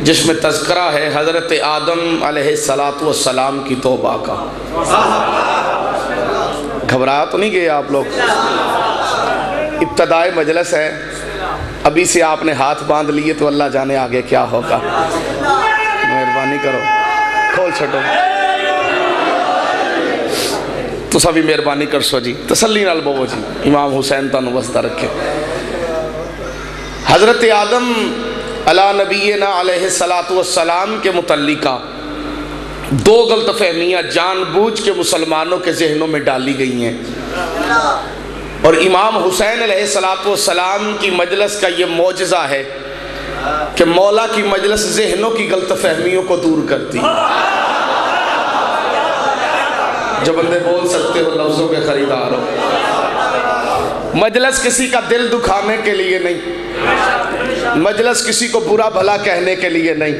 جس میں تذکرہ ہے حضرت آدم علیہ السلام کی توبہ کا۔ گھبرا تو نہیں گئے آپ لوگ؟ ابتدائے مجلس ہے، ابھی سے آپ نے ہاتھ باندھ لیے تو اللہ جانے آگے کیا ہوگا۔ مہربانی کرو، کھول چھٹو تو سبھی مہربانی کر سو جی، تسلی نال بو جی، امام حسین تانوں وسطہ رکھے۔ حضرت آدم علی نبینا علیہ السلام کے متعلقہ دو غلط فہمیاں جان بوجھ کے مسلمانوں کے ذہنوں میں ڈالی گئی ہیں، اور امام حسین علیہ السلام کی مجلس کا یہ معجزہ ہے کہ مولا کی مجلس ذہنوں کی غلط فہمیوں کو دور کرتی۔ جو بندے بول سکتے ہو لفظوں کے خریدار ہو۔ مجلس کسی کا دل دکھانے کے لیے نہیں، مجلس کسی کو برا بھلا کہنے کے لیے نہیں،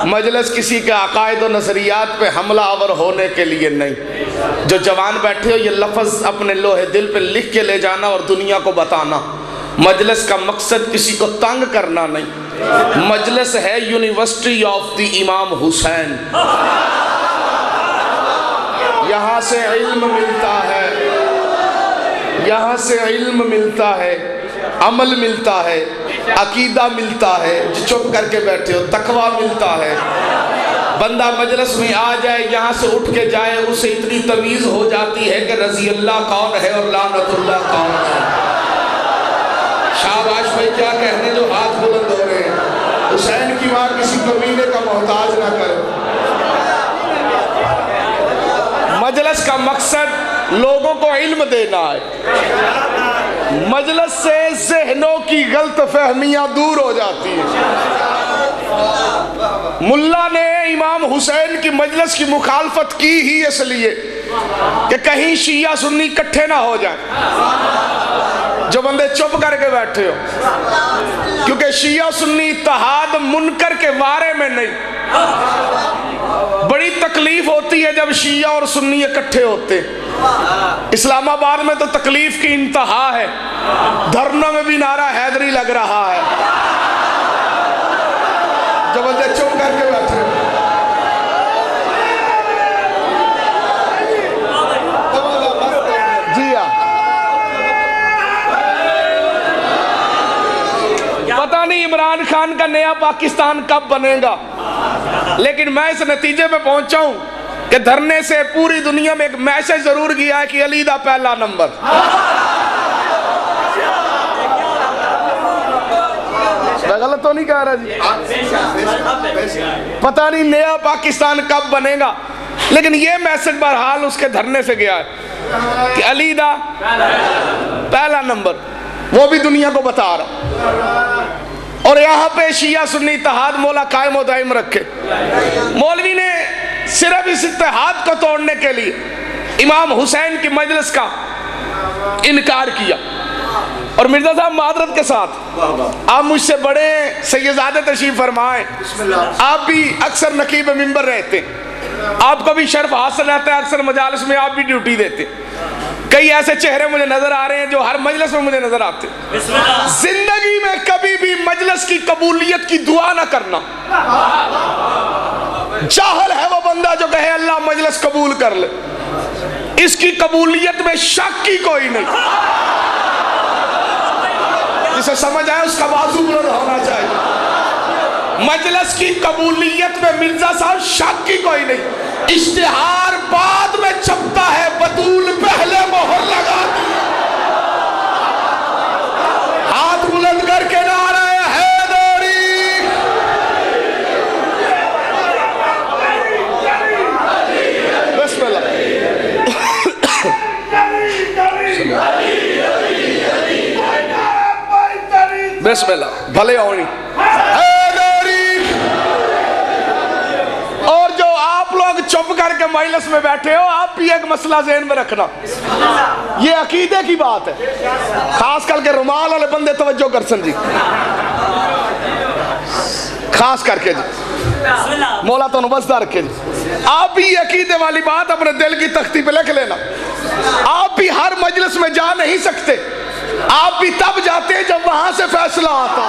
مجلس کسی کے عقائد و نظریات پہ حملہ آور ہونے کے لیے نہیں۔ جو جوان بیٹھے ہو، یہ لفظ اپنے لوہے دل پہ لکھ کے لے جانا اور دنیا کو بتانا، مجلس کا مقصد کسی کو تنگ کرنا نہیں، مجلس ہے یونیورسٹی آف دی امام حسین۔ یہاں سے علم ملتا ہے، یہاں سے علم ملتا ہے، عمل ملتا ہے، عقیدہ ملتا ہے۔ جو چپ کر کے بیٹھے ہو، تقویٰ ملتا ہے۔ بندہ مجلس میں آ جائے، یہاں سے اٹھ کے جائے، اسے اتنی تمیز ہو جاتی ہے کہ رضی اللہ کون ہے اور لعنت اللہ کون ہے۔ شاباش بھائی، کیا کہنے جو ہاتھ بلند ہو رہے ہیں۔ حسین کی ماں کسی کمینے کا محتاج نہ کرے۔ مجلس کا مقصد لوگوں کو علم دینا ہے، مجلس سے ذہنوں کی غلط فہمیاں دور ہو جاتی ہیں۔ ملا نے امام حسین کی مجلس کی مخالفت کی ہی اس لیے کہ کہیں شیعہ سنی اکٹھے نہ ہو جائیں۔ جو بندے چپ کر کے بیٹھے ہو، کیونکہ شیعہ سنی اتحاد منکر کے بارے میں نہیں۔ بڑی تکلیف ہوتی ہے جب شیعہ اور سنی اکٹھے ہوتے۔ اسلام آباد میں تو تکلیف کی انتہا ہے، دھرنوں میں بھی نعرہ حیدری لگ رہا ہے۔ جو بندے چپ کر کے بیٹھے جی ہاں، پتہ نہیں عمران خان کا نیا پاکستان کب بنے گا، لیکن میں اس نتیجے پہ پہنچا ہوں کہ دھرنے سے پوری دنیا میں ایک میسج ضرور گیا ہے کہ علی دا پہلا نمبر۔ میں غلط تو نہیں کہہ رہا جی؟ پتہ نہیں نیا پاکستان کب بنے گا، لیکن یہ میسج بہرحال اس کے دھرنے سے گیا ہے کہ علی دا پہلا نمبر، وہ بھی دنیا کو بتا رہا۔ اور یہاں پہ شیعہ سنی اتحاد مولا قائم و دائم رکھے۔ مولوی نے صرف اس اتحاد کو توڑنے کے لیے امام حسین کی مجلس کا انکار کیا۔ اور مرزا صاحب معذرت کے ساتھ، آپ مجھ سے بڑے سیدزادے تشریف فرمائیں، آپ بھی اکثر نقیب منبر رہتے، آپ کو بھی شرف حاصل رہتا ہے، اکثر مجالس میں آپ بھی ڈیوٹی دیتے۔ کئی ایسے چہرے مجھے نظر آ رہے ہیں جو ہر مجلس میں مجھے نظر آتے۔ زندگی میں کبھی بھی مجلس کی قبولیت کی دعا نہ کرنا۔ جاہل ہے وہ بندہ جو کہے اللہ مجلس قبول کر لے، اس کی قبولیت میں شک کی کوئی نہیں۔ جسے سمجھ آئے اس کا بازو بلند ہونا چاہیے۔ مجلس کی قبولیت میں مرزا صاحب شک کی کوئی نہیں۔ اشتہار بعد میں چھپتا ہے، بطول پہلے مہر لگاتی ہے۔ ہاتھ بلند کر کے نعرہ حیدری، بسم اللہ، بسم اللہ، بھلے ہونی چپ کر کے مجلس میں بیٹھے ہو، آپ بھی ایک مسئلہ ذہن میں رکھنا، یہ عقیدے کی بات ہے۔ خاص کر کے رومال والے بندے توجہ کر سن جی، خاص کر کے جی، مولا تو نبزدہ رکھے جی۔ آپ بھی عقیدے والی بات اپنے دل کی تختی پہ لکھ لینا۔ آپ بھی ہر مجلس میں جا نہیں سکتے، آپ بھی تب جاتے ہیں جب وہاں سے فیصلہ آتا۔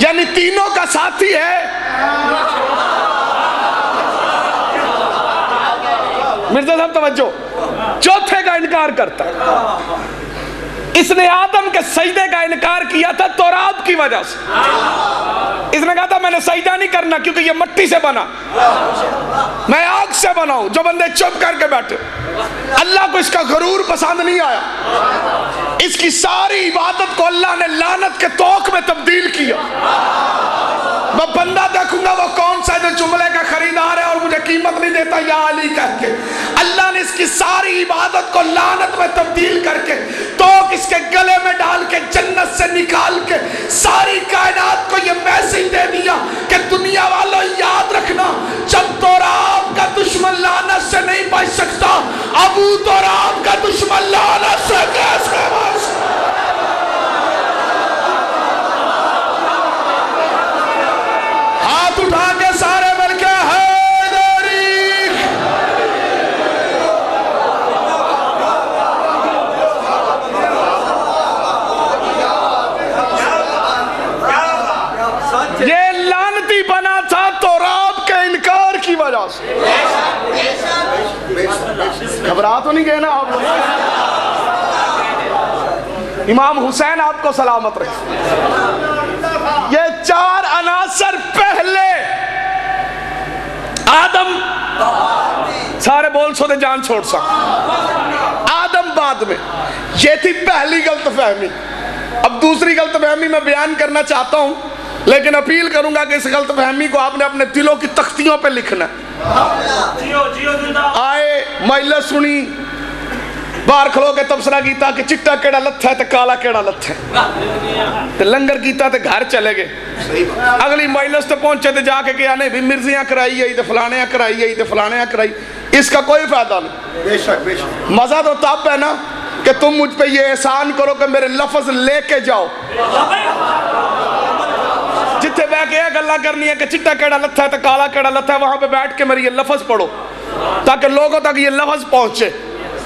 یعنی تینوں کا ساتھی ہے. مرزا صاحب توجہ, چوتھے کا انکار کرتا ہے. اس نے آدم کے سجدے کا انکار کیا تھا تورات کی وجہ سے. اس نے کہا تھا میں نے سجدہ نہیں کرنا کیونکہ یہ مٹی سے بنا, میں آگ سے بنا ہوں. جو بندے چپ کر کے بیٹھے, اللہ کو اس کا غرور پسند نہیں آیا. اس کی ساری عبادت کو اللہ نے لعنت کے توق میں تبدیل کیا. میں بندہ دیکھوں گا وہ کون سا جو جملے کا خریدار ہے اور مجھے قیمت نہیں دیتا یا علی کہہ کے. اللہ نے اس کی ساری عبادت کو لعنت میں تبدیل کر کے توق اس کے گلے میں ڈال کے جنت سے نکال کے ساری کائنات کو یہ میسج دے دیا کہ دنیا والوں یاد رکھنا, جب تورات کا دشمن لعنت سے نہیں بچ سکتا, ابو تورات کا دشمن لعنت سے کیسے بچ سکتا. ہاتھ اٹھا کے سارے مل کے حیدری. یہ لعنتی بنا تھا تورات کے انکار کی وجہ سے. گھبرا تو نہیں گئے نا آپ؟ امام حسین آپ کو سلامت رکھے. یہ چار عناصر پہلے آدم, سارے بول سو دے جان چھوڑ سا, آدم بعد میں. یہ تھی پہلی غلط فہمی. اب دوسری غلط فہمی میں بیان کرنا چاہتا ہوں, لیکن اپیل کروں گا کہ اس غلط فہمی کو آپ نے اپنے دلوں کی تختیوں پہ لکھنا. آئے مجلس سنی, باہر کھلو کے تبصرہ کیتا کہ چٹا کیڑا لتھا ہے تے کالا کیڑا لتھا ہے, تے لنگر کیتا تے گھر چلے گئے. اگلی مجلس تے پہنچے تے جا کے کیا نہیں بھی مرزیاں کرائی ہے تے فلانیاں کرائی ہے تے فلانیاں کرائی. اس کا کوئی فائدہ نہیں. بے شک بے شک مزہ تو تب ہے نا کہ تم مجھ پہ یہ احسان کرو کہ میرے لفظ لے کے جاؤ. جتھے بیٹھ کے یہ گلا کرنی ہے کہ چٹا کیڑا لتھا ہے تے کالا کیڑا لتھا ہے, وہاں پہ بیٹھ کے میری یہ لفظ پڑھو تاکہ لوگوں تک یہ لفظ پہنچے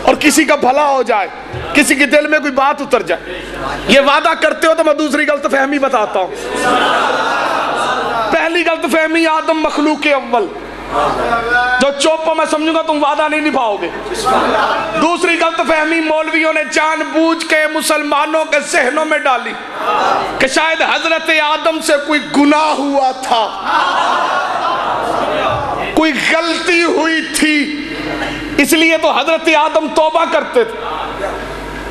اور کسی کا بھلا ہو جائے, کسی کے دل میں کوئی بات اتر جائے. یہ وعدہ کرتے ہو تو میں دوسری غلط فہمی بتاتا ہوں. پہلی غلط فہمی آدم مخلوق اول, جو چوپو میں سمجھوں گا تم وعدہ نہیں نبھاؤ گے. دوسری غلط فہمی مولویوں نے جان بوجھ کے مسلمانوں کے ذہنوں میں ڈالی کہ شاید حضرت آدم سے کوئی گناہ ہوا تھا, کوئی غلطی ہوئی تھی, اس لیے تو حضرت آدم توبہ کرتے تھے.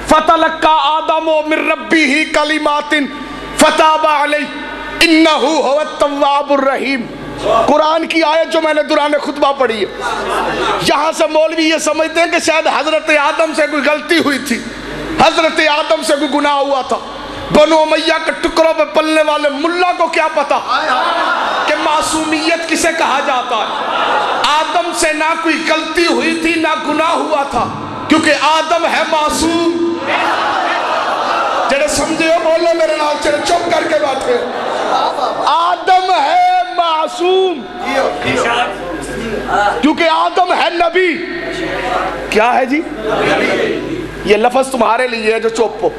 فَتَلَقَّى آدَمُ مِن رَبِّهِ كَلِمَاتٍ فَتَابَ عَلَيْهِ إِنَّهُ هُوَ التَّوَّابُ الرَّحِيمُ. قرآن کی آیت جو میں نے دوران خطبہ پڑھی ہے, یہاں سے مولوی یہ سمجھتے ہیں کہ شاید حضرت آدم سے کوئی غلطی ہوئی تھی, حضرت آدم سے کوئی گناہ ہوا تھا. بنو امیہ کے ٹکڑوں پہ پلنے والے ملا کو کیا پتا کہ معصومیت کسے کہا جاتا ہے. آدم سے نہ کوئی غلطی ہوئی تھی نہ گناہ ہوا تھا, کیونکہ آدم ہے معصوم. جڑے سمجھے ہو بولو میرے نال, چلے چپ کر کے بیٹھے. آدم ہے معصوم کیونکہ آدم ہے نبی. کیا ہے جی؟ یہ لفظ تمہارے لیے ہے جو چپ ہو.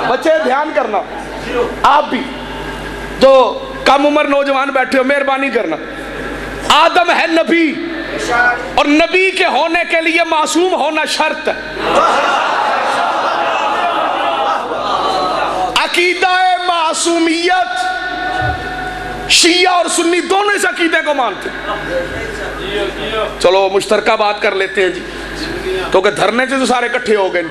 بچے دھیان کرنا, آپ بھی جو کم عمر نوجوان بیٹھے ہو مہربانی کرنا. آدم ہے نبی, اور نبی کے ہونے کے لیے معصوم ہونا شرط ہے. عقیدہ معصومیت شیعہ اور سنی دونوں اس عقیدے کو مانتے. چلو مشترکہ بات کر لیتے ہیں جی, کیونکہ دھرنے سے تو سارے کٹھے ہو گئے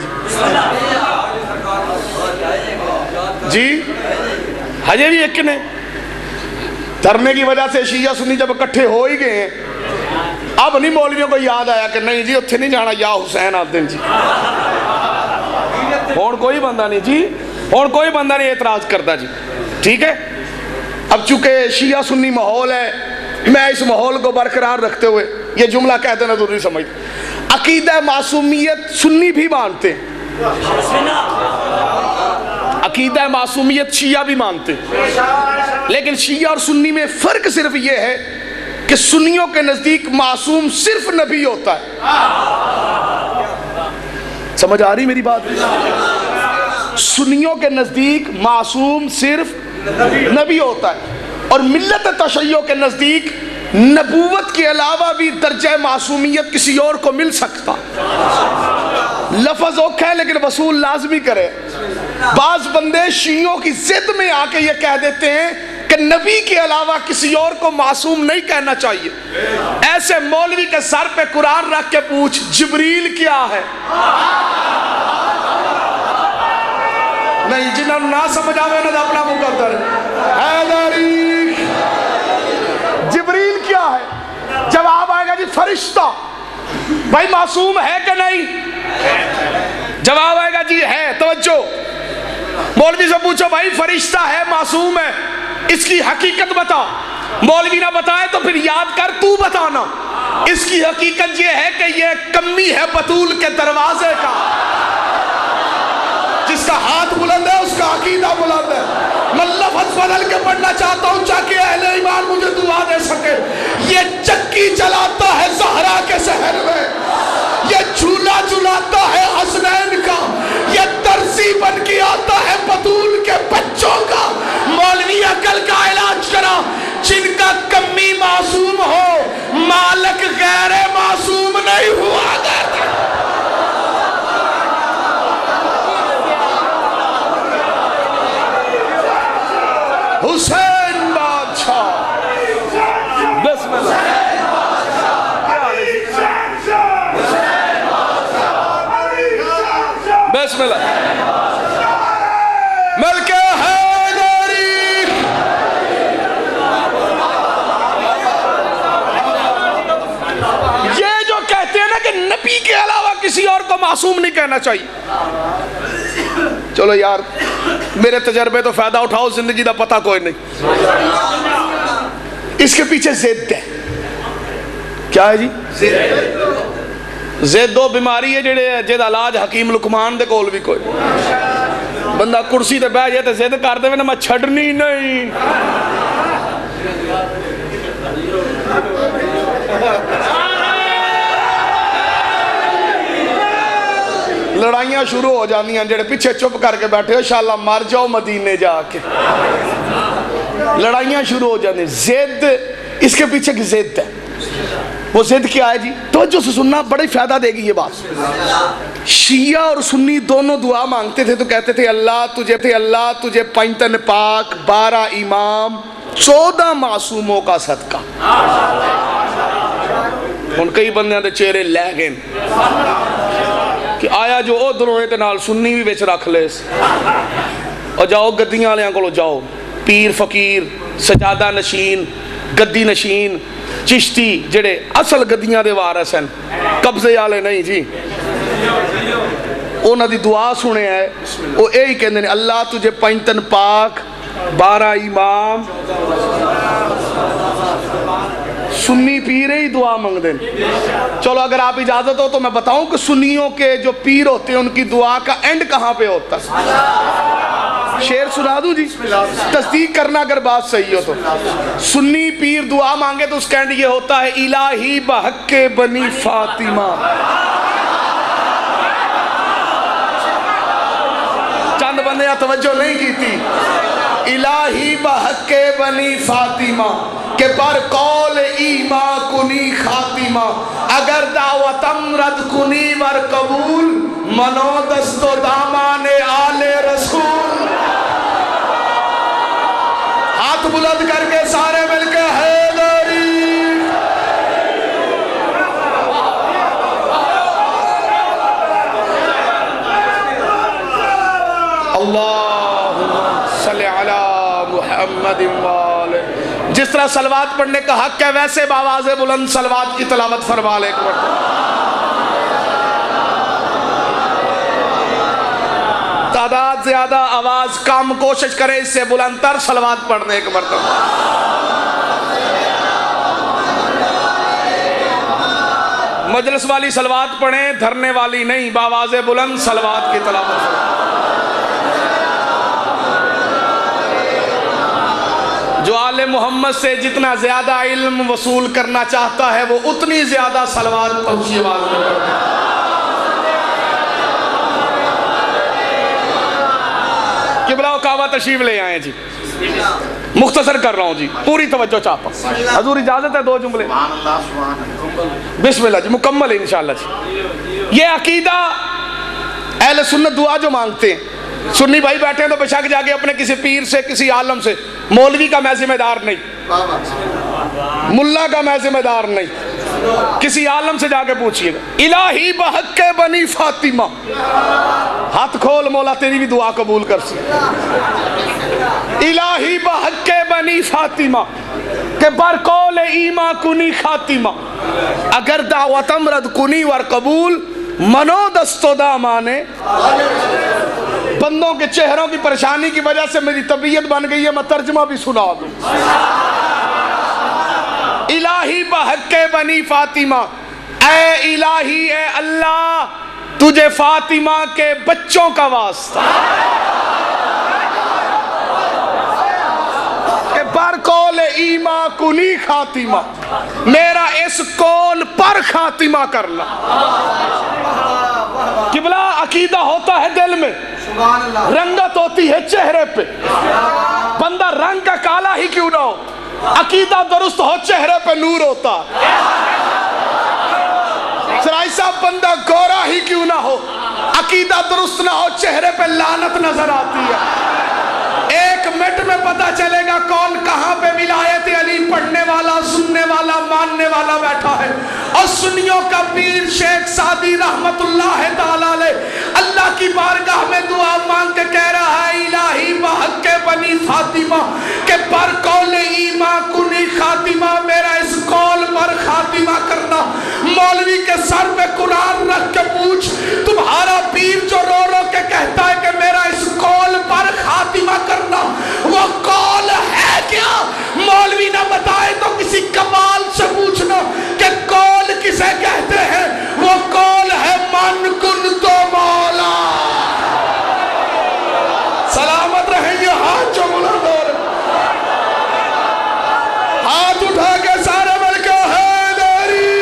جی. ہجے بھی ایک نے دھرنے کی وجہ سے شیعہ سنی جب اکٹھے ہو ہی گئے ہیں, اب نہیں مولویوں کو یاد آیا کہ نہیں جی اتھے نہیں جانا یا حسین آدن جی. اور کوئی بندہ نہیں جی, اور کوئی بندہ نہیں اعتراض کرتا جی. ٹھیک ہے, اب چونکہ شیعہ سنی ماحول ہے, میں اس ماحول کو برقرار رکھتے ہوئے یہ جملہ کہہ دینا ضروری سمجھتا. عقیدہ معصومیت سنی بھی مانتے ہیں, عقیدہ معصومیت شیعہ بھی مانتے ہیں, لیکن شیعہ اور سنی میں فرق صرف یہ ہے کہ سنیوں کے نزدیک معصوم صرف نبی ہوتا ہے. سمجھ آ رہی میری بات؟ سنیوں کے نزدیک معصوم صرف نبی ہوتا ہے. اور ملت تشیع کے نزدیک نبوت کے علاوہ بھی درجہ معصومیت کسی اور کو مل سکتا. لفظ اوکھا ہے لیکن وصول لازمی کرے. بعض بندے شیعوں کی ضد میں آ کے یہ کہہ دیتے ہیں کہ نبی کے علاوہ کسی اور کو معصوم نہیں کہنا چاہیے. ایسے مولوی کے سر پہ قرآن رکھ کے پوچھ جبریل کیا ہے. نہیں جنہوں نے نہ سمجھ آوے انہوں نے اپنا مقدر حیدری. جبریل کیا ہے؟ جواب آئے گا جی فرشتہ. بھائی معصوم ہے کہ نہیں؟ جواب آئے گا جی ہے. توجہ، مولوی سے پوچھو بھائی فرشتہ ہے معصوم ہے، اس کی حقیقت بتا. مولوی نہ بتائے تو پھر یاد کر تو بتانا. اس کی حقیقت یہ ہے کہ یہ کمی ہے بطول کے دروازے کا. جس کا ہاتھ بلند ہے اس کا عقیدہ بلند ہے. میں لفظ بدل کے پڑھنا چاہتا ہوں تاکہ اہل ایمان مجھے دعا دے سکے. یہ چکی چلاتا ہے زہرا کے شہر میں، یہ جھولا جھولاتا ہے حسنین کا، یہ ترسی بن کے آتا ہے بطول کے بچوں کا. مولوی عقل کا علاج کرا. جن کا کمی معصوم ہو، مالک غیر معصوم نہیں ہوا کرتا. حسین بادشاہ بسم اللہ. بسم اللہ. ملکہ حیدری. یہ جو کہتے ہیں نا کہ نبی کے علاوہ کسی اور کو معصوم نہیں کہنا چاہیے. چلو یار میرے تجربے تو فائدہ اٹھاؤ، زندگی دا پتہ کوئی نہیں. اس کے پیچھے ضد ہے. کیا ہے جی؟ ضد و بیماری ہے جہاں علاج حکیم لقمان دے کول بھی کوئی. بندہ کرسی تے بیٹھ جائے تے ضد کر دے نا میں چھڈنی نہیں. لڑائیاں شروع ہو جاندیاں. جڑے پیچھے چپ کر کے بیٹھے ہو انشاءاللہ مر جاؤ مدینے جا کے. لڑائیاں شروع ہو جاندی. ضد، اس کے پیچھے کی ضد ہے. وہ ضد کیا ہے جی؟ توجہ سے سننا، بڑی فائدہ دے گی یہ بات. شیعہ اور سنی دونوں دعا مانگتے تھے تو کہتے تھے اللہ تجھے 55 پاک، 12 امام، 14 معصوموں کا صدقہ. ان کئی بندیاں دے چہرے لے گئے کہ آیا جو او دروہے تے نال سنی بھی وچ رکھ لے. اور جاؤ گدیاں والےاں کولو جاؤ، پیر فقیر، سجادہ نشین، گدی نشین، چشتی جڑے اصل گدیاں دے وارث ہیں، قبضے والے نہیں جی. انہاں دی دعا سنے ہے، وہ یہی کہندے نے اللہ تجھے 55 پاک، 12 امام. سنی پیر ہی دعا مانگ دیں. چلو اگر آپ اجازت ہو تو میں بتاؤں کہ سنیوں کے جو پیر ہوتے ہیں ان کی دعا کا اینڈ کہاں پہ ہوتا ہے. شعر سنا دوں جی، تصدیق کرنا اگر بات صحیح ہو تو. سنی پیر دعا مانگے تو اس کا اینڈ یہ ہوتا ہے الہی بحق بنی فاطمہ. چند بندے توجہ نہیں کی تھی. الہی بحق بنی فاطمہ کہ پر قول ایما کنی خاتمہ، اگر دعوتم رد کنی ور قبول، منو دست و دامان آل رسول. ہاتھ بلند کر کے سارے مل کے حیدری. اللہم صلی علی محمد وآلہ. جس طرح صلوات پڑھنے کا حق ہے ویسے باواز بلند صلوات کی تلاوت فرما لے. ایک مرتبہ تعداد زیادہ، آواز کم، کوشش کرے اس سے بلند تر صلوات پڑھنے. ایک مرتبہ مجلس والی صلوات پڑھیں، دھرنے والی نہیں، باواز بلند صلوات کی تلاوت فرما. جو آل محمد سے جتنا زیادہ علم وصول کرنا چاہتا ہے وہ اتنی زیادہ صلوات اونچی آواز میں پڑھتا ہے. قبلہ و کعبہ تشریف لے آئیں جی. مختصر کر رہا ہوں جی, پوری توجہ چاہتا ہوں. حضور اجازت ہے 2 جملے؟ بسم اللہ جی, مکمل ہے انشاءاللہ جی. یہ عقیدہ اہل سنت دعا جو مانگتے ہیں, سنی بھائی بیٹھے ہیں تو بے شک جا کے اپنے کسی پیر سے, کسی عالم سے, مولوی کا میں ذمہ دار نہیں, ملا کا میں ذمہ دار نہیں, کسی عالم سے جا کے پوچھئے گا. الہی بحق بنی فاطمہ, ہاتھ کھول مولا تیری بھی دعا قبول کر سی. الہی بحق بنی فاطمہ کہ بر قول ایما کنی خاتمہ, اگر دعوتم رد کنی ور قبول منو دستو دامانے. بندوں کے چہروں کی پریشانی کی وجہ سے میری طبیعت بن گئی ہے, میں ترجمہ بھی سنا دوں. الہی بحق بنی فاطمہ, اے الہی اے اللہ تجھے فاطمہ کے بچوں کا واسطہ, کہ بر قول ایما کنی خاتمہ, میرا اس قول پر خاتمہ کرنا. قبلہ عقیدہ ہوتا ہے دل میں, رنگت ہوتی ہے چہرے پہ. بندہ رنگ کا کالا ہی کیوں نہ ہو, عقیدہ درست ہو چہرے پہ نور ہوتا. سرائی صاحب بندہ گورا ہی کیوں نہ ہو, عقیدہ درست نہ ہو چہرے پہ لعنت نظر آتی ہے. 1 منٹ میں پتا چلے گا کون کہاں پہ ولایت علی پڑھنے والا, سننے والا, ماننے والا بیٹھا ہے. اور سنیوں کا پیر شیخ سعدی رحمت اللہ تعالیٰ علیہ اللہ کی بارگاہ میں دعا مانگ کے کہہ رہا ہے الہی بحق بنی فاطمہ کہ پر قول ایما کنی خاتمہ, میرا اس قول پر خاتمہ کرنا. مولوی کے سر پہ قرآن رکھ کے پوچھ, تمہارا پیر جو رو رو کے کہتا ہے کہ میرا اس قول پر خاتمہ کرنا, وہ قول ہے کیا؟ مولوی نہ بتائے تو کسی کمال سے پوچھنا کہ قول کسے کہتے ہیں. وہ قول ہے من کن تو مولا. سلامت رہیں یہ ہاتھ جو بلند ہو رہے, ہاتھ اٹھا کے سارے مل کے حیدری.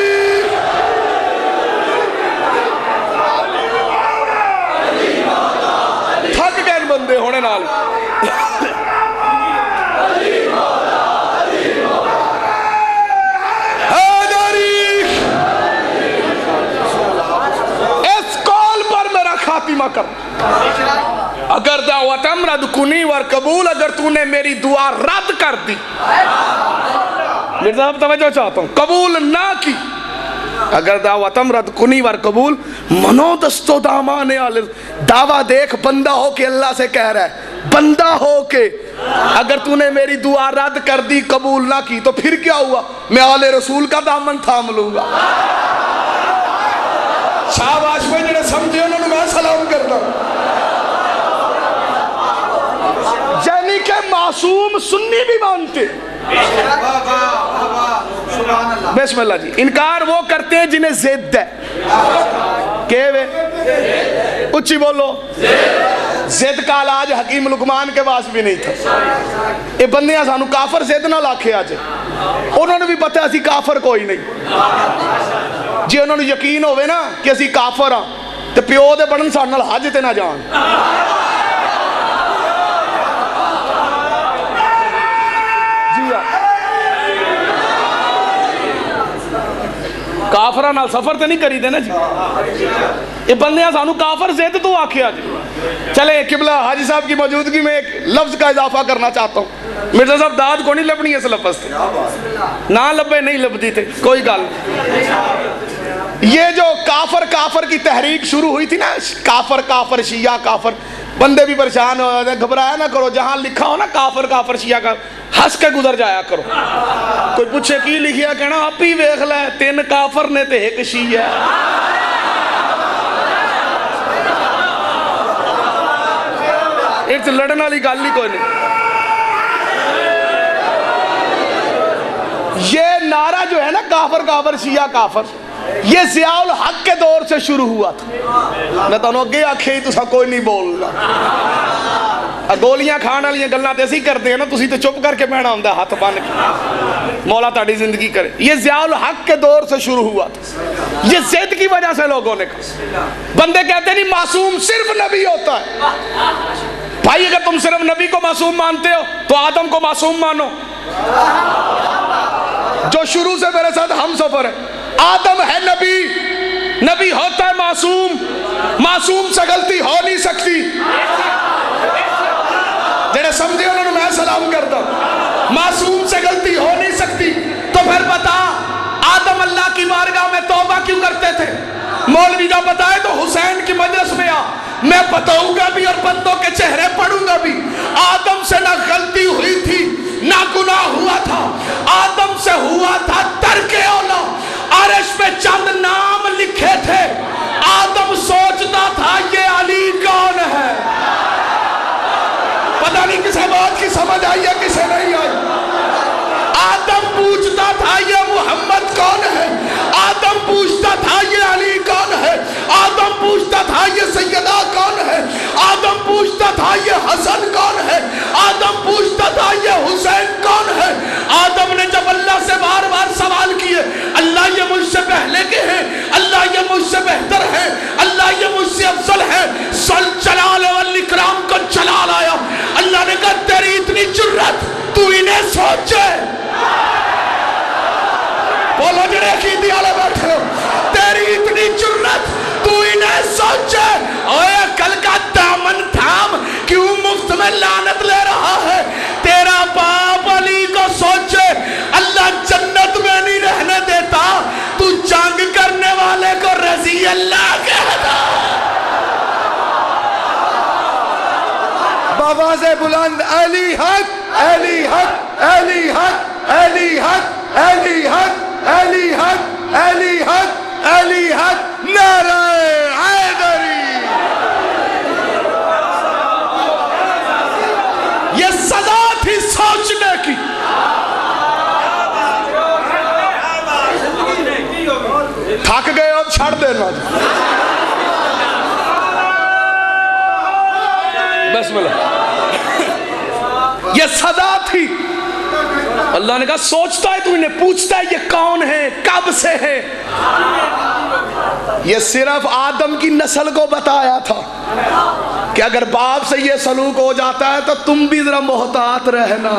تھک گئے بندے ہونے نال. خاتمہ کر, اگر دعوتم رد کنی ور قبول, اگر تو نے میری دعا رد کر دی, مرزا صاحب توجہ چاہتا ہوں, قبول نہ کی, اگر دعوتم رد کنی ور قبول منو دستو دامانے آلے. دعویٰ دیکھ, بندہ ہو کے اللہ سے کہہ رہا ہے, بندہ ہو کے اگر تو نے میری دعا رد کر دی, قبول نہ کی, تو پھر کیا ہوا؟ میں آل رسول کا دامن تھام لوں گا. شاباش بھائی جنہیں سمجھے انہوں نے میں سلام کرتا ہوں. یعنی کہ معصوم سنی بھی مانتے. بسم اللہ جی. انکار وہ کرتے ہیں جنہیں زد ہے. کہ وے اچھی بولو, زد کا علاج حکیم لقمان کے پاس بھی نہیں تھا. یہ بندے سانو کافر زد نہ لاکھے آج, انہوں نے بھی پتہ اسی کافر کوئی نہیں. جی انہوں نے یقین ہوئے نا کہ اسی کافر ہاں تے پیو دے بڑھن ساڑھ نال حج تے نہ جان. جی کافرہ نال سفر تے نہیں کری دے نا جی. یہ بندیاں سانو کافر زید تو آکھیا جی. چلے قبلہ حاجی صاحب کی موجودگی میں ایک لفظ کا اضافہ کرنا چاہتا ہوں. مرزا صاحب داد کو نہیں لبنی ہے اس لفظ سے, نہ لبے نہیں لبدی تھے, کوئی گل. یہ جو کافر کافر کی تحریک شروع ہوئی تھی نا, کافر کافر شیعہ کافر, بندے بھی پریشان ہو جاتے ہیں. گھبرایا نہ کرو, جہاں لکھا ہو نا کافر کافر شیعہ کا, ہنس کے گزر جایا کرو. کوئی پوچھے کی لکھیا, کہنا آپ ہی ویکھ لے, 3 کافر نے تے 1 شیعہ. ایک لڑن والی گل ہی کوئی نہیں. یہ نعرہ جو ہے نا کافر کافر شیعہ کافر, یہ ضیاء الحق کے دور سے شروع ہوا تھا. میں تو اگے آکھے ہی تسا کوئی نہیں بولنا. گولیاں کھان والی گلاں تے اسی کرتے ہیں نا, تسی تے چپ کر کے بہنا ہوندا ہاتھ بن کے, مولا تہاڈی زندگی کرے. یہ ضیاء الحق کے دور سے شروع ہوا تھا. یہ ضد کی وجہ سے لوگوں نے کہا. بندے کہتے نہیں معصوم صرف نبی ہوتا ہے. بھائی اگر تم صرف نبی کو معصوم مانتے ہو تو آدم کو معصوم مانو، جو شروع سے میرے ساتھ ہم سفر ہے۔ آدم ہے نبی، نبی ہوتا ہے معصوم، معصوم سے غلطی ہو نہیں سکتی۔ جنہیں سمجھے انہوں نے میں سلام کرتا ہوں، معصوم سے غلطی ہو نہیں سکتی۔ تو پھر بتا آدم اللہ کی بارگاہ میں توبہ کیوں کرتے تھے؟ مولوی کا بتائے تو حسین کی مجلس میں آ، میں بتاؤں گا بھی اور بندوں کے چہرے پڑھوں گا بھی۔ آدم سے نہ غلطی ہوئی تھی نہ گناہ ہوا تھا، آدم سے ہوا تھا ترک اولا۔ عرش پہ چند نام لکھے تھے، آدم سوچتا تھا یہ علی کون ہے۔ پتہ نہیں کسے بات کی سمجھ آئی ہے کسے نہیں آئی۔ آدم پوچھتا تھا یہ محمد کون ہے، آدم پوچھتا تھا یہ علی کون ہے، آدم پوچھتا تھا یہ سیدہ کون ہے، آدم پوچھتا تھا یہ حسن کون ہے، آدم پوچھتا تھا یہ حسین کون ہے۔ آدم نے جب اللہ سے بار بار سوال کیے، اللہ یہ مجھ سے پہلے کے ہیں، اللہ یہ مجھ سے بہتر ہے، اللہ یہ مجھ سے افضل ہے، سل جلال والاکرام کو جلال آیا۔ اللہ نے کہا تیری اتنی جرت تو انہیں سوچے۔ بولو جڑے عقیدے والے بیٹھے ہو، تیری اتنی جرت تو انہیں سوچے۔ اوے عقل کا دامن تھام، کیوں مفت میں لعنت لے رہا ہے؟ تیرا باپ علی کو سوچے، اللہ جنت میں نہیں رہنے دیتا، تو جنگ کرنے والے کو رضی اللہ کہتا۔ بابا سے بلند علی حق، علی حق، علی حق، علی حق، علی حق، علی حق، علی حق، علی حق، نعرہ حیدری۔ یہ سزا تھی سوچنے کی۔ تھک گئے اور چھڑ دینا۔ بسم اللہ۔ یہ سزا تھی۔ اللہ نے کہا سوچتا ہے تو انہیں پوچھتا ہے یہ کون ہے، کب سے ہے۔ یہ صرف آدم کی نسل کو بتایا تھا کہ اگر باپ سے یہ سلوک ہو جاتا ہے تو تم بھی ذرا محتاط رہنا،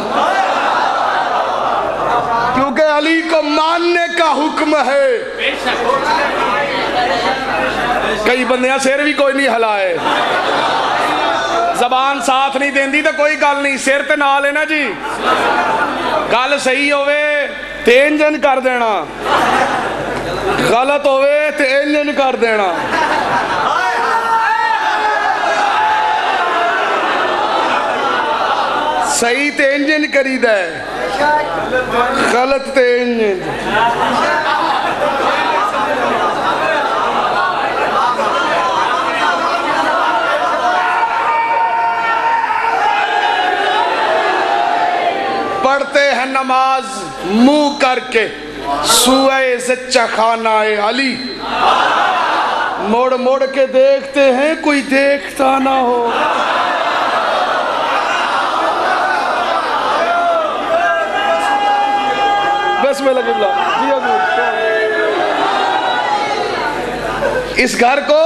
کیونکہ علی کو ماننے کا حکم ہے۔ کئی بندیاں سیر بھی کوئی نہیں ہلائے، زبان ساتھ نہیں دیندی تو کوئی گل نہیں، سیر تے نہ لینا جی، گل صحیح ہوئے تے انجن کر دینا، غلط ہوئے تے انجن کر دینا۔ صحیح تے انجن کری دے، غلط تے انجن۔ پڑھتے ہیں نماز منہ کر کے سوئے زچہ خانہ علی، موڑ موڑ کے دیکھتے ہیں کوئی دیکھتا نہ ہو۔ بسم اللہ جی حضور۔ اس گھر کو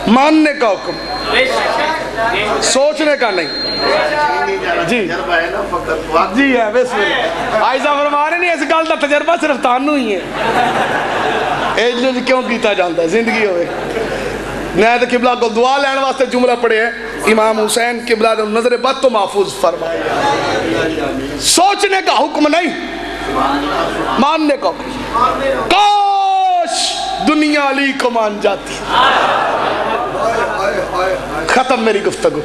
ماننے کا حکم، سوچنے کا نہیں۔ جی جی ہے بسم اللہ۔ آئیزہ فرما رہے نہیں اس گل دا تجربہ صرف تانوں ہی ہے، ایجنج کیوں کیتا جانتا ہے زندگی ہوئے۔ نہایت قبلہ کو دعا لین واسطے جملہ پڑھے ہیں، امام حسین قبلہ نظر بد تو محفوظ فرمائے۔ سوچنے کا حکم نہیں، ماننے کا حکم۔ کاش دنیا علی کو مان جاتی۔ ختم میری گفتگو،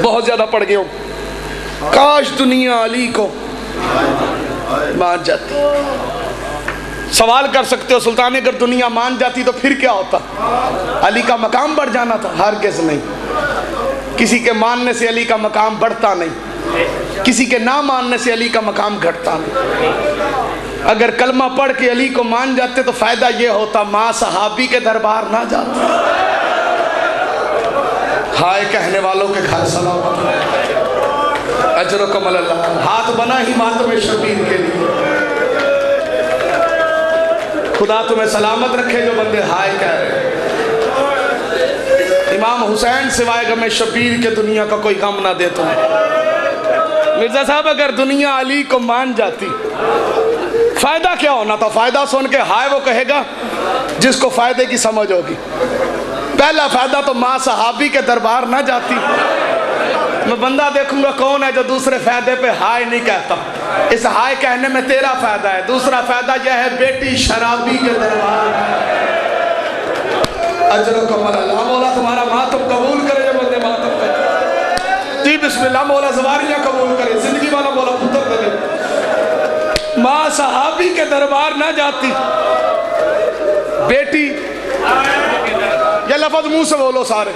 بہت زیادہ پڑھ گیا ہوں۔ کاش دنیا علی کو مان جاتی۔ سوال کر سکتے ہو سلطان اگر دنیا مان جاتی تو پھر کیا ہوتا؟ علی کا مقام بڑھ جانا تھا؟ ہرگز نہیں۔ کسی کے ماننے سے علی کا مقام بڑھتا نہیں، کسی کے نہ ماننے سے علی کا مقام گھٹتا نہیں۔ اگر کلمہ پڑھ کے علی کو مان جاتے تو فائدہ یہ ہوتا ماں صحابی کے دربار نہ جاتے۔ ہائے کہنے والوں کے گھر سلامت، اجرکم اللہ۔ ہاتھ بنا ہی ماتم شبیر کے لیے، خدا تمہیں سلامت رکھے جو بندے ہائے کہہ رہے ہیں۔ امام حسین سوائے غم شبیر کے دنیا کا کوئی غم نہ دے تمہیں۔ مرزا صاحب اگر دنیا علی کو مان جاتی فائدہ کیا ہونا تھا؟ فائدہ سن کے ہائے وہ کہے گا جس کو فائدے کی سمجھ ہوگی۔ پہلا فائدہ تو ماں صحابی کے دربار نہ جاتی۔ میں بندہ دیکھوں گا کون ہے جو دوسرے فائدے پہ ہائے نہیں کہتا، اس ہائے کہنے میں تیرا فائدہ ہے۔ دوسرا فائدہ یہ ہے بیٹی شرابی کے دربار اجرکم اللہ، مولا تمہارا ماتم قبول کرے جو بندے ماتم کرے۔ جی بسم اللہ، مولا زواریاں قبول کرے، زندگی والا مولا پتر دے۔ ماں صحابی کے دربار نہ جاتی، بیٹی، یہ لفظ منہ سے بولو سارے،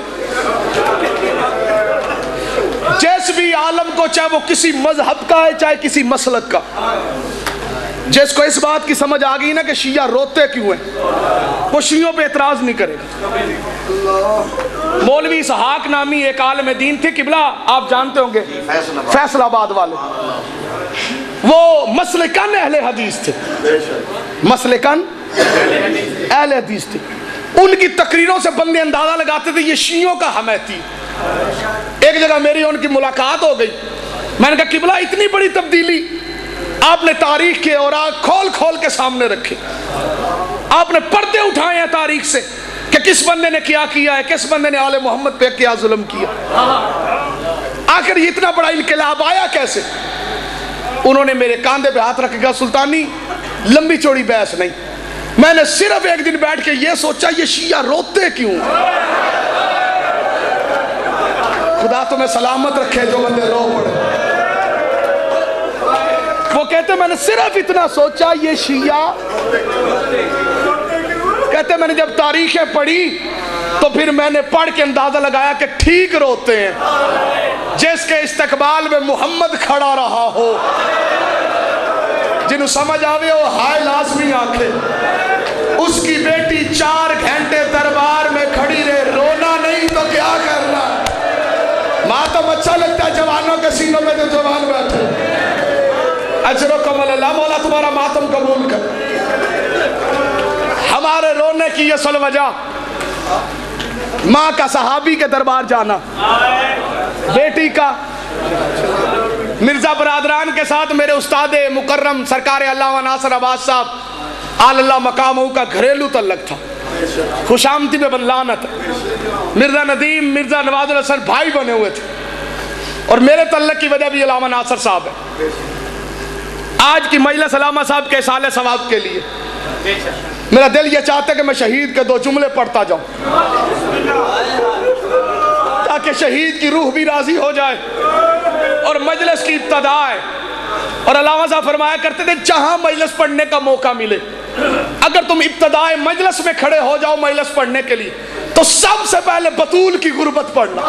جس بھی عالم کو، چاہے وہ کسی مذہب کا ہے چاہے کسی مسلک کا، جس کو اس بات کی سمجھ آ گئی نا کہ شیعہ روتے کیوں ہیں، وہ شیعوں پہ اعتراض نہیں کرے گا۔ مولوی اسحاق نامی ایک عالم دین تھے، قبلہ آپ جانتے ہوں گے، فیصل آباد والے، وہ مسلکن اہل حدیث تھے، مسلکن اہل حدیث تھے۔ ان کی تقریروں سے بندے اندازہ لگاتے تھے یہ شیعوں کا حمیتی۔ ایک جگہ میری ان کی ملاقات ہو گئی، میں نے کہا قبلہ اتنی بڑی تبدیلی آپ نے تاریخ کے اور کھول کھول کے سامنے رکھے، آپ نے پردے اٹھائے ہیں تاریخ سے کہ کس بندے نے کیا کیا ہے، کس بندے نے آل محمد پہ کیا ظلم کیا، آخر یہ اتنا بڑا انقلاب آیا کیسے؟ انہوں نے میرے کاندھے پہ ہاتھ رکھ کے کہا سلطانی لمبی چوڑی بحث نہیں، میں نے صرف ایک دن بیٹھ کے یہ سوچا یہ شیعہ روتے کیوں؟ خدا تمہیں سلامت رکھے جو بندے رو پڑے۔ وہ کہتے میں نے صرف اتنا سوچا یہ شیعہ، کہتے میں نے جب تاریخیں پڑھی تو پھر میں نے پڑھ کے اندازہ لگایا کہ ٹھیک روتے ہیں، جس کے استقبال میں محمد کھڑا رہا ہو، جنہوں سمجھ آوے وہ ہائے لازمی آنکھیں، اس کی بیٹی 4 گھنٹے دربار میں کھڑی رہے، رونا نہیں تو کیا کرنا؟ ماتم اچھا لگتا ہے جوانوں کے سینوں میں جو جوان بیٹھے، اجرکم اللہ، مولا تمہارا ماتم قبول کر۔ ہمارے رونے کی یہ اصل وجہ ماں کا صحابی کے دربار جانا، بیٹی کا۔ مرزا برادران کے ساتھ میرے استاد مکرم سرکار علامہ ناصر عباس صاحب آل اللہ مقامہ کا گھریلو تعلق تھا، خوشامتی میں بلانت، مرزا ندیم مرزا نواز الحسن بھائی بنے ہوئے تھے، اور میرے تعلق کی وجہ بھی علامہ ناصر صاحب ہے۔ آج کی مجلس علامہ صاحب کے اصالہ ثواب کے لیے میرا دل یہ چاہتا ہے کہ میں شہید کے 2 جملے پڑھتا جاؤں تاکہ شہید کی روح بھی راضی ہو جائے اور مجلس کی ابتدا ہے۔ اور علامہ صاحب فرمایا کرتے تھے جہاں مجلس پڑھنے کا موقع ملے، اگر تم ابتدائے مجلس میں کھڑے ہو جاؤ مجلس پڑھنے کے لیے تو سب سے پہلے بطول کی غربت پڑھنا،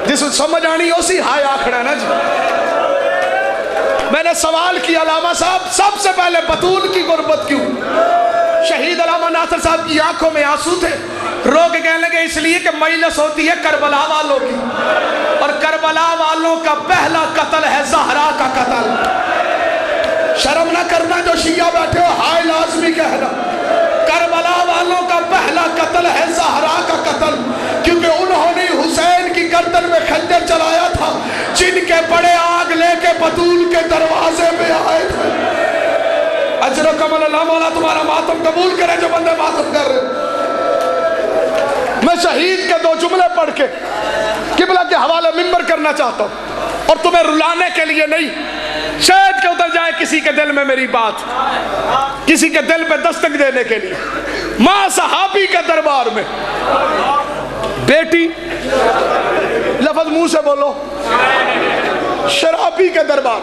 جس کو سمجھ آنی اسی ہائے آکھڑا نا جی۔ میں نے سوال کیا علامہ صاحب سب سے پہلے بطول کی غربت کیوں؟ شہید علامہ ناصر صاحب کی آنکھوں میں آنسو تھے، رو کے کہنے لگے اس لیے کہ مجلس ہوتی ہے کربلا والوں کی، اور کربلا والوں کا پہلا قتل ہے زہرا کا قتل۔ شرم نہ کرنا جو شیعہ بیٹھے ہو، ہائے لازمی کہنا، کربلا والوں کا پہلا قتل ہے زہرا کا قتل، کیونکہ انہوں نے حسین کی گردن میں خنجر چلایا تھا، جن کے بڑے آگ لے کے بطول کے دروازے میں آئے تھے۔ اجرکم اللہ، مولا تمہارا ماتم قبول کرے جو بندے ماتم کر رہے۔ میں شہید کے 2 جملے پڑھ کے قبلہ کے حوالے منبر کرنا چاہتا ہوں، اور تمہیں رلانے کے لیے نہیں، شاید کہ اتر جائے کسی کے دل میں میری بات، کسی کے دل پہ دستک دینے کے لیے۔ ماں صحابی کے دربار میں بیٹی، لفظ منہ سے بولو، شرابی کے دربار،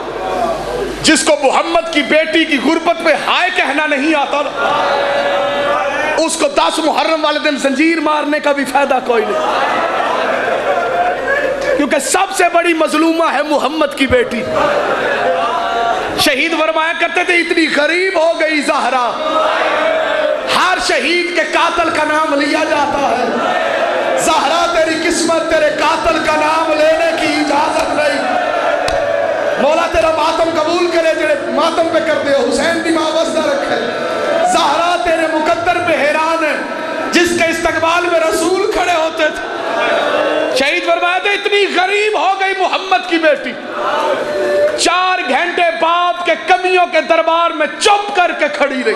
جس کو محمد کی بیٹی کی غربت پہ ہائے کہنا نہیں آتا، اس کو 10 محرم والے دن زنجیر مارنے کا بھی فائدہ کوئی نہیں، کیونکہ سب سے بڑی مظلومہ ہے محمد کی بیٹی۔ شہید فرمایا کرتے تھے اتنی غریب ہو گئی زہرا، ہر شہید کے قاتل کا نام لیا جاتا ہے، زہرا تیری قسمت تیرے قاتل کا نام لینے کی اجازت نہیں۔ مولا تیرا ماتم قبول کرے، جڑے ماتم پہ کر دے حسین بھی وابستہ رکھے، زہرا تیرے مقدر پہ حیران ہے، جس کے استقبال میں رسول کھڑے ہوتے تھے. شہید فرمایا تھا اتنی غریب ہو گئی محمد کی بیٹی, 4 گھنٹے باپ کے کمیوں کے دربار میں چپ کر کے کھڑی رہی.